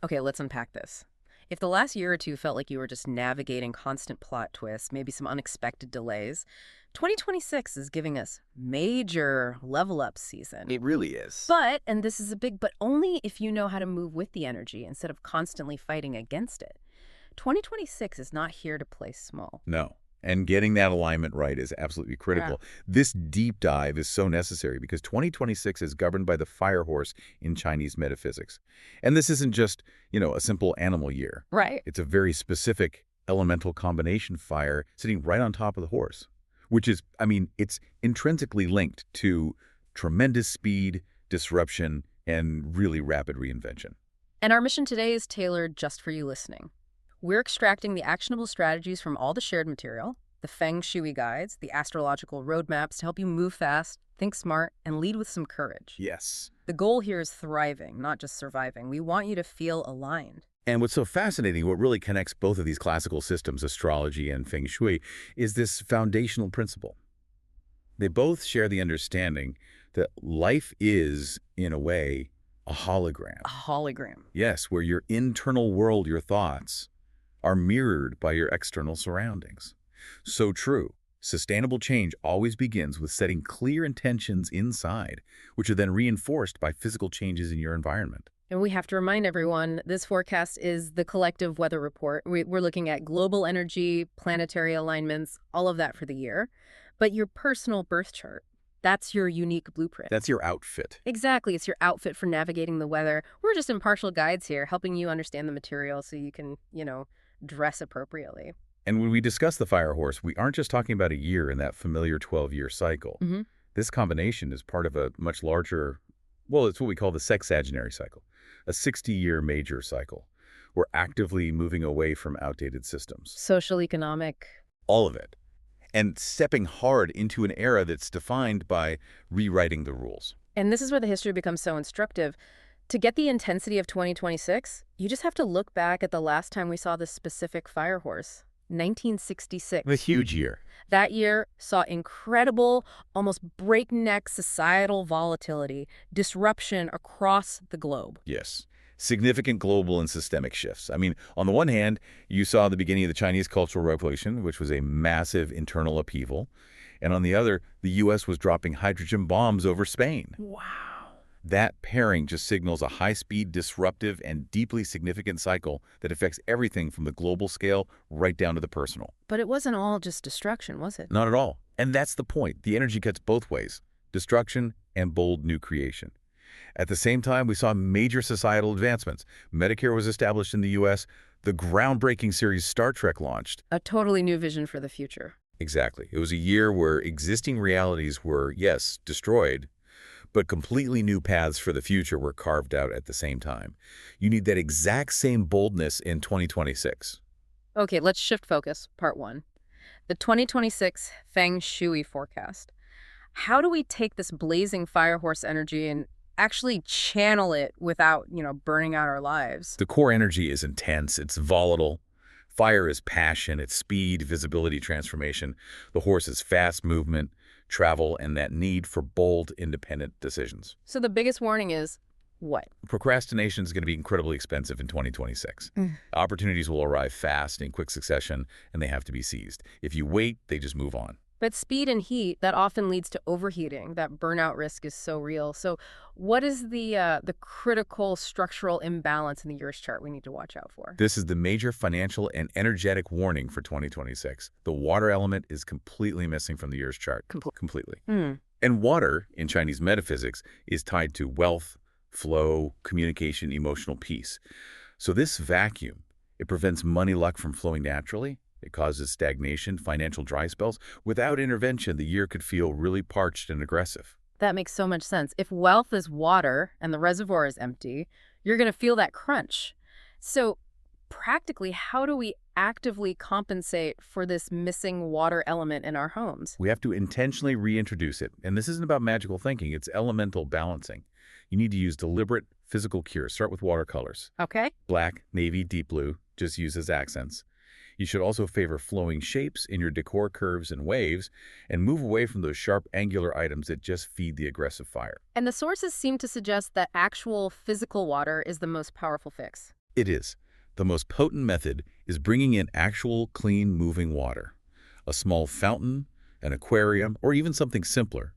Okay, let's unpack this. If the last year or two felt like you were just navigating constant plot twists, maybe some unexpected delays, 2026 is giving us major level up season. It really is. But, and this is a big but, only if you know how to move with the energy instead of constantly fighting against it. 2026 is not here to play small. No. And getting that alignment right is absolutely Yeah. critical. This deep dive is so necessary because 2026 is governed by the fire horse in Chinese metaphysics. And this isn't just, a simple animal year. Right. It's a very specific elemental combination fire sitting right on top of the horse, which is, it's intrinsically linked to tremendous speed, disruption, and really rapid reinvention. And our mission today is tailored just for you listening. We're extracting the actionable strategies from all the shared material, the Feng Shui guides, the astrological roadmaps to help you move fast, think smart, and lead with some courage. Yes. The goal here is thriving, not just surviving. We want you to feel aligned. And what's so fascinating, what really connects both of these classical systems, astrology and Feng Shui, is this foundational principle. They both share the understanding that life is, in a way, a hologram. A hologram. Yes, where your internal world, your thoughts, are mirrored by your external surroundings. So true. Sustainable change always begins with setting clear intentions inside, which are then reinforced by physical changes in your environment. And we have to remind everyone, this forecast is the collective weather report. We're looking at global energy, planetary alignments, all of that for the year. But your personal birth chart, that's your unique blueprint. That's your outfit. Exactly. It's your outfit for navigating the weather. We're just impartial guides here, helping you understand the material so you can, dress appropriately. And when we discuss the fire horse, we aren't just talking about a year in that familiar 12-year cycle. Mm-hmm. This combination is part of a much larger, well, it's what we call the sexagenary cycle, a 60-year major cycle. We're actively moving away from outdated systems. Social, economic. All of it. And stepping hard into an era that's defined by rewriting the rules. And this is where the history becomes so instructive. To get the intensity of 2026, you just have to look back at the last time we saw this specific fire horse, 1966. A huge year. That year saw incredible, almost breakneck societal volatility, disruption across the globe. Yes. Significant global and systemic shifts. On the one hand, you saw the beginning of the Chinese Cultural Revolution, which was a massive internal upheaval. And on the other, the U.S. was dropping hydrogen bombs over Spain. Wow. That pairing just signals a high-speed, disruptive, and deeply significant cycle that affects everything from the global scale right down to the personal. But it wasn't all just destruction, was it? Not at all. And that's the point. The energy cuts both ways, destruction and bold new creation. At the same time, we saw major societal advancements. Medicare was established in the U.S. The groundbreaking series Star Trek launched. A totally new vision for the future. Exactly. It was a year where existing realities were, yes, destroyed, but completely new paths for the future were carved out at the same time. You need that exact same boldness in 2026. Okay, let's shift focus, part one. The 2026 Feng Shui forecast. How do we take this blazing fire horse energy and actually channel it without, burning out our lives? The core energy is intense, it's volatile. Fire is passion, it's speed, visibility, transformation. The horse is fast movement, travel, and that need for bold, independent decisions. So the biggest warning is what? Procrastination is going to be incredibly expensive in 2026. Opportunities will arrive fast in quick succession, and they have to be seized. If you wait, they just move on. But speed and heat, that often leads to overheating. That burnout risk is so real. So what is the critical structural imbalance in the year's chart we need to watch out for? This is the major financial and energetic warning for 2026. The water element is completely missing from the year's chart. Completely. And water, in Chinese metaphysics, is tied to wealth, flow, communication, emotional peace. So this vacuum, it prevents money luck from flowing naturally. It causes stagnation, financial dry spells. Without intervention, the year could feel really parched and aggressive. That makes so much sense. If wealth is water and the reservoir is empty, you're going to feel that crunch. So practically, how do we actively compensate for this missing water element in our homes? We have to intentionally reintroduce it. And this isn't about magical thinking. It's elemental balancing. You need to use deliberate physical cures. Start with watercolors. Okay. Black, navy, deep blue. Just use as accents. You should also favor flowing shapes in your decor curves and waves and move away from those sharp, angular items that just feed the aggressive fire. And the sources seem to suggest that actual physical water is the most powerful fix. It is. The most potent method is bringing in actual, clean, moving water. A small fountain, an aquarium, or even something simpler.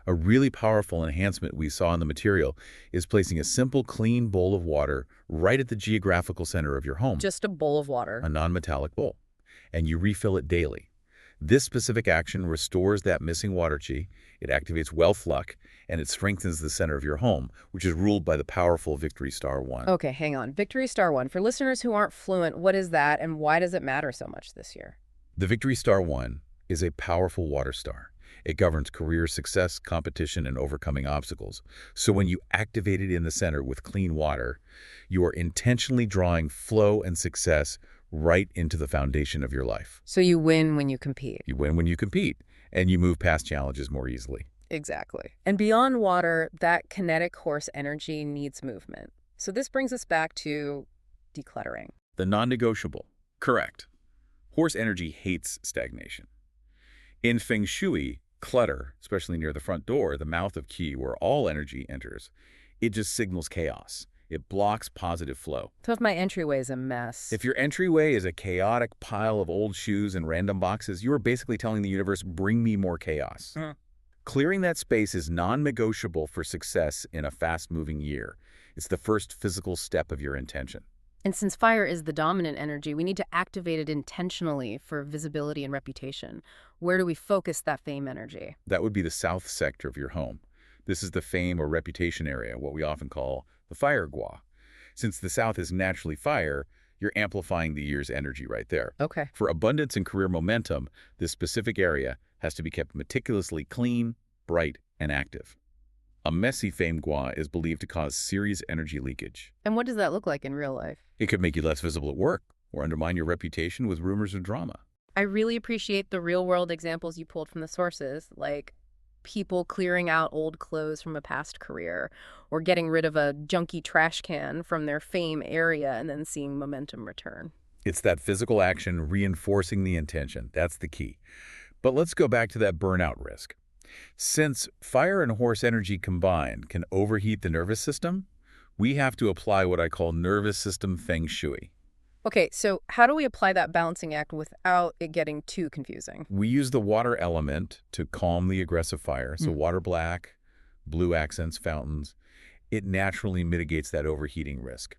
A really powerful enhancement we saw in the material is placing a simple, clean bowl of water right at the geographical center of your home, Just a bowl of water. a non-metallic bowl, and you refill it daily. This specific action restores that missing water chi, it activates wealth luck, and it strengthens the center of your home, which is ruled by the powerful Victory Star 1. Okay, hang on. Victory Star 1. For listeners who aren't fluent, what is that and why does it matter so much this year? The Victory Star 1 is a powerful water star. It governs career success, competition, and overcoming obstacles. So when you activate it in the center with clean water, you are intentionally drawing flow and success right into the foundation of your life. So you win when you compete. You win when you compete, and you move past challenges more easily. Exactly. And beyond water, that kinetic horse energy needs movement. So this brings us back to decluttering. The non-negotiable. Correct. Horse energy hates stagnation. In Feng Shui, clutter, especially near the front door, the mouth of qi where all energy enters, it just signals chaos. It blocks positive flow. So if my entryway is a mess. If your entryway is a chaotic pile of old shoes and random boxes, you are basically telling the universe, bring me more chaos. Clearing that space is non-negotiable for success in a fast-moving year. It's the first physical step of your intention. And since fire is the dominant energy, we need to activate it intentionally for visibility and reputation. Where do we focus that fame energy? That would be the south sector of your home. This is the fame or reputation area, what we often call the fire gua. Since the south is naturally fire, you're amplifying the year's energy right there. Okay. For abundance and career momentum, this specific area has to be kept meticulously clean, bright, and active. A messy fame gua is believed to cause serious energy leakage. And what does that look like in real life? It could make you less visible at work or undermine your reputation with rumors or drama. I really appreciate the real-world examples you pulled from the sources, like people clearing out old clothes from a past career or getting rid of a junky trash can from their fame area and then seeing momentum return. It's that physical action reinforcing the intention. That's the key. But let's go back to that burnout risk. Since fire and horse energy combined can overheat the nervous system, we have to apply what I call nervous system feng shui. Okay, so how do we apply that balancing act without it getting too confusing? We use the water element to calm the aggressive fire. So water black, blue accents, fountains. It naturally mitigates that overheating risk.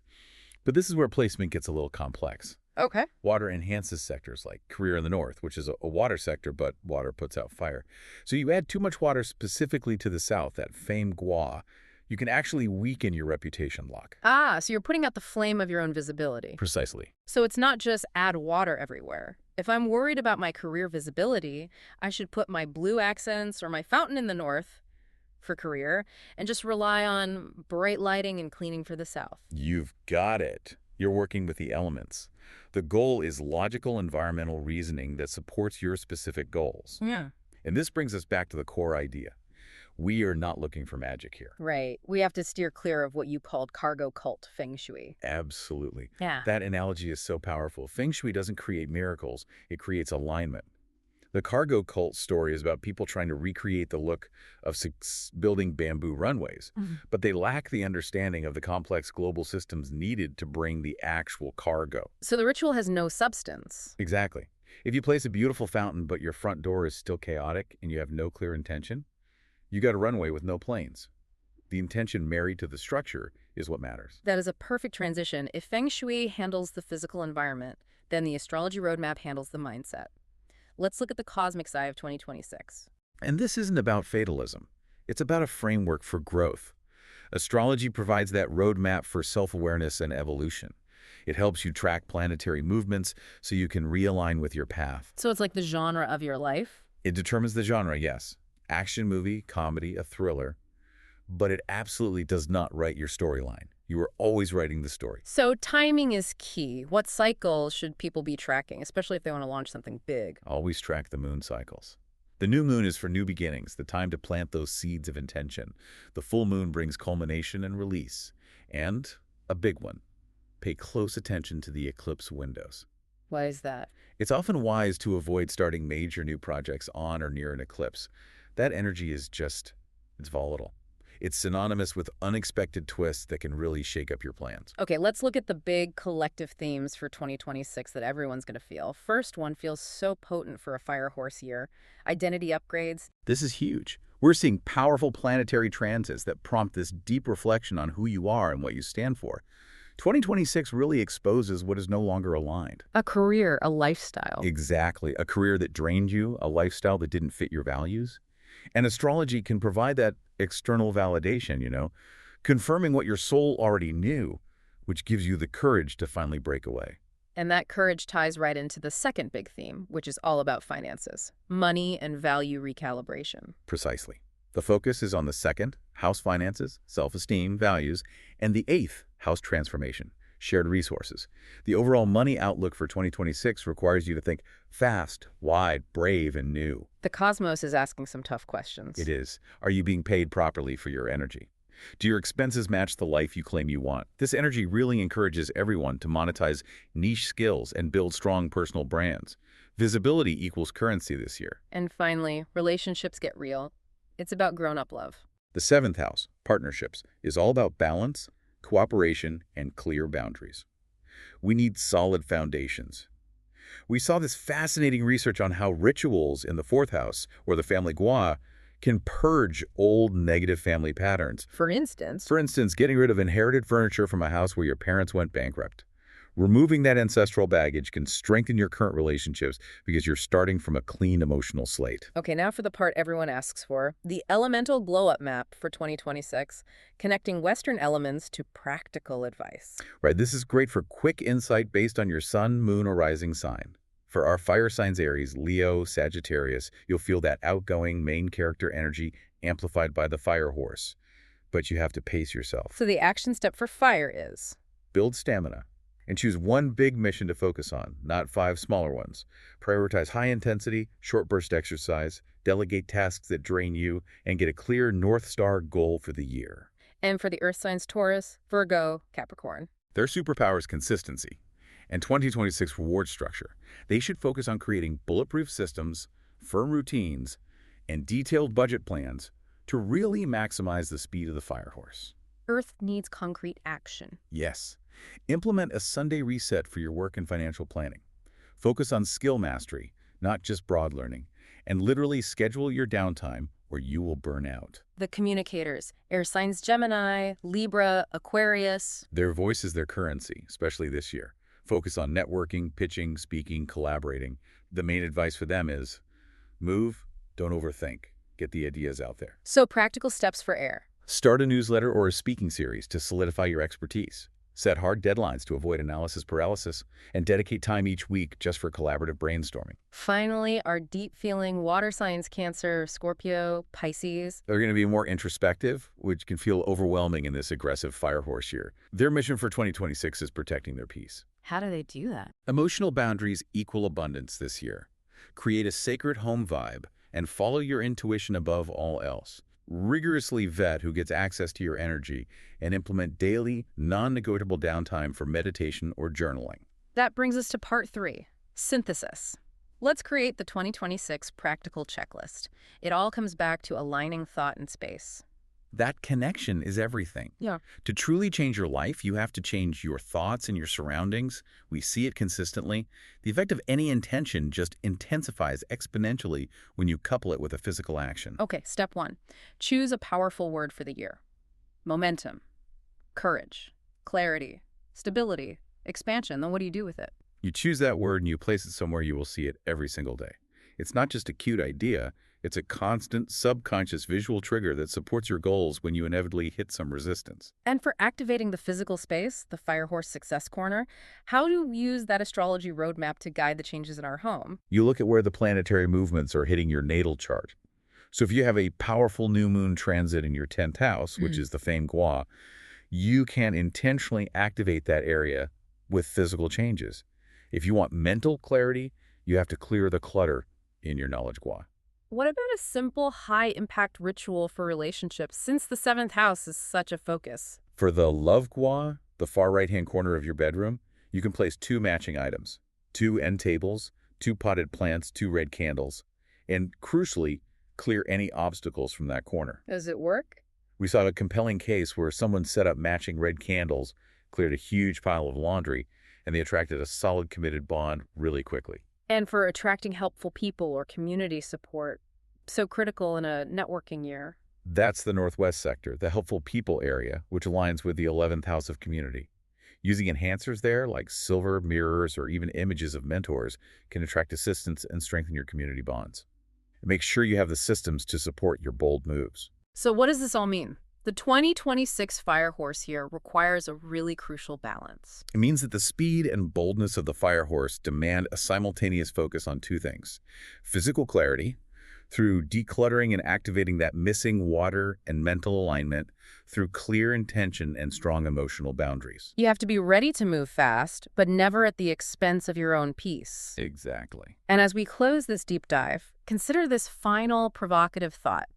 But this is where placement gets a little complex. Okay. Water enhances sectors like career in the north, which is a water sector, but water puts out fire. So you add too much water specifically to the south, that fame gua, you can actually weaken your reputation lock. Ah, so you're putting out the flame of your own visibility. Precisely. So it's not just add water everywhere. If I'm worried about my career visibility, I should put my blue accents or my fountain in the north for career and just rely on bright lighting and cleaning for the south. You've got it. You're working with the elements. The goal is logical environmental reasoning that supports your specific goals. Yeah. And this brings us back to the core idea. We are not looking for magic here. Right. We have to steer clear of what you called cargo cult feng shui. Absolutely. Yeah. That analogy is so powerful. Feng Shui doesn't create miracles, it creates alignment. The cargo cult story is about people trying to recreate the look of building bamboo runways, but they lack the understanding of the complex global systems needed to bring the actual cargo. So the ritual has no substance. Exactly. If you place a beautiful fountain, but your front door is still chaotic and you have no clear intention, you got a runway with no planes. The intention married to the structure is what matters. That is a perfect transition. If feng shui handles the physical environment, then the astrology roadmap handles the mindset. Let's look at the cosmic side of 2026. And this isn't about fatalism. It's about a framework for growth. Astrology provides that roadmap for self-awareness and evolution. It helps you track planetary movements so you can realign with your path. So it's like the genre of your life? It determines the genre, yes. Action movie, comedy, a thriller. But it absolutely does not write your storyline. You are always writing the story. So timing is key. What cycles should people be tracking, especially if they want to launch something big? Always track the moon cycles. The new moon is for new beginnings, the time to plant those seeds of intention. The full moon brings culmination and release. And a big one. Pay close attention to the eclipse windows. Why is that? It's often wise to avoid starting major new projects on or near an eclipse. That energy is it's volatile. It's synonymous with unexpected twists that can really shake up your plans. Okay, let's look at the big collective themes for 2026 that everyone's going to feel. First one feels so potent for a fire horse year. Identity upgrades. This is huge. We're seeing powerful planetary transits that prompt this deep reflection on who you are and what you stand for. 2026 really exposes what is no longer aligned. A career, a lifestyle. Exactly. A career that drained you, a lifestyle that didn't fit your values. And astrology can provide that external validation, confirming what your soul already knew, which gives you the courage to finally break away. And that courage ties right into the second big theme, which is all about finances, money and value recalibration. Precisely. The focus is on the second, house finances, self-esteem, values, and the eighth, house transformation, shared resources. The overall money outlook for 2026 requires you to think fast, wide, brave, and new. The cosmos is asking some tough questions. It is. Are you being paid properly for your energy? Do your expenses match the life you claim you want? This energy really encourages everyone to monetize niche skills and build strong personal brands. Visibility equals currency this year. And finally, relationships get real. It's about grown-up love. The seventh house, partnerships, is all about balance, cooperation, and clear boundaries. We need solid foundations. We saw this fascinating research on how rituals in the fourth house, or the family gua, can purge old negative family patterns. For instance, getting rid of inherited furniture from a house where your parents went bankrupt. Removing that ancestral baggage can strengthen your current relationships because you're starting from a clean emotional slate. Okay, now for the part everyone asks for, the elemental glow-up map for 2026, connecting Western elements to practical advice. Right, this is great for quick insight based on your sun, moon, or rising sign. For our fire signs Aries, Leo, Sagittarius, you'll feel that outgoing main character energy amplified by the fire horse. But you have to pace yourself. So the action step for fire is? Build stamina. And choose one big mission to focus on, not 5 smaller ones. Prioritize high-intensity, short-burst exercise, delegate tasks that drain you, and get a clear North Star goal for the year. And for the earth signs Taurus, Virgo, Capricorn. Their superpower is consistency and 2026 reward structure. They should focus on creating bulletproof systems, firm routines, and detailed budget plans to really maximize the speed of the fire horse. Earth needs concrete action. Yes. Implement a Sunday reset for your work and financial planning. Focus on skill mastery, not just broad learning, and literally schedule your downtime or you will burn out. The communicators, air signs Gemini, Libra, Aquarius. Their voice is their currency, especially this year. Focus on networking, pitching, speaking, collaborating. The main advice for them is move, don't overthink. Get the ideas out there. So practical steps for air. Start a newsletter or a speaking series to solidify your expertise. Set hard deadlines to avoid analysis paralysis, and dedicate time each week just for collaborative brainstorming. Finally, our deep-feeling water signs Cancer, Scorpio, Pisces. They're going to be more introspective, which can feel overwhelming in this aggressive fire horse year. Their mission for 2026 is protecting their peace. How do they do that? Emotional boundaries equal abundance this year. Create a sacred home vibe and follow your intuition above all else. Rigorously vet who gets access to your energy and implement daily, non-negotiable downtime for meditation or journaling. That brings us to part 3, synthesis. Let's create the 2026 practical checklist. It all comes back to aligning thought and space. That connection is everything. Yeah. To truly change your life, you have to change your thoughts and your surroundings. We see it consistently. The effect of any intention just intensifies exponentially when you couple it with a physical action. Okay, step 1. Choose a powerful word for the year. Momentum, courage, clarity, stability, expansion. Then what do you do with it? You choose that word and you place it somewhere you will see it every single day. It's not just a cute idea. It's a constant, subconscious visual trigger that supports your goals when you inevitably hit some resistance. And for activating the physical space, the Firehorse Success Corner, how do we use that astrology roadmap to guide the changes in our home? You look at where the planetary movements are hitting your natal chart. So if you have a powerful new moon transit in your 10th house, which is the Feng Gua, you can intentionally activate that area with physical changes. If you want mental clarity, you have to clear the clutter in your knowledge Gua. What about a simple, high-impact ritual for relationships, since the 7th house is such a focus? For the love Gua, the far right-hand corner of your bedroom, you can place 2 matching items, 2 end tables, 2 potted plants, 2 red candles, and crucially, clear any obstacles from that corner. Does it work? We saw a compelling case where someone set up matching red candles, cleared a huge pile of laundry, and they attracted a solid, committed bond really quickly. And for attracting helpful people or community support, so critical in a networking year. That's the Northwest sector, the helpful people area, which aligns with the 11th house of community. Using enhancers there, like silver, mirrors, or even images of mentors, can attract assistance and strengthen your community bonds. Make sure you have the systems to support your bold moves. So what does this all mean? The 2026 fire horse here requires a really crucial balance. It means that the speed and boldness of the fire horse demand a simultaneous focus on two things: physical clarity, through decluttering and activating that missing water and mental alignment, through clear intention and strong emotional boundaries. You have to be ready to move fast, but never at the expense of your own peace. Exactly. And as we close this deep dive, consider this final provocative thought.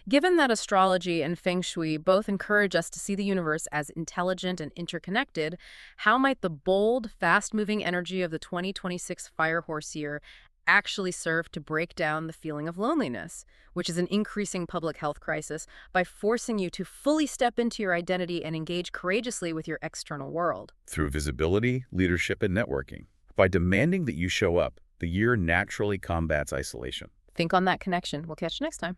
Given that astrology and Feng Shui both encourage us to see the universe as intelligent and interconnected, how might the bold, fast-moving energy of the 2026 fire horse year actually serve to break down the feeling of loneliness, which is an increasing public health crisis, by forcing you to fully step into your identity and engage courageously with your external world? Through visibility, leadership, and networking. By demanding that you show up, the year naturally combats isolation. Think on that connection. We'll catch you next time.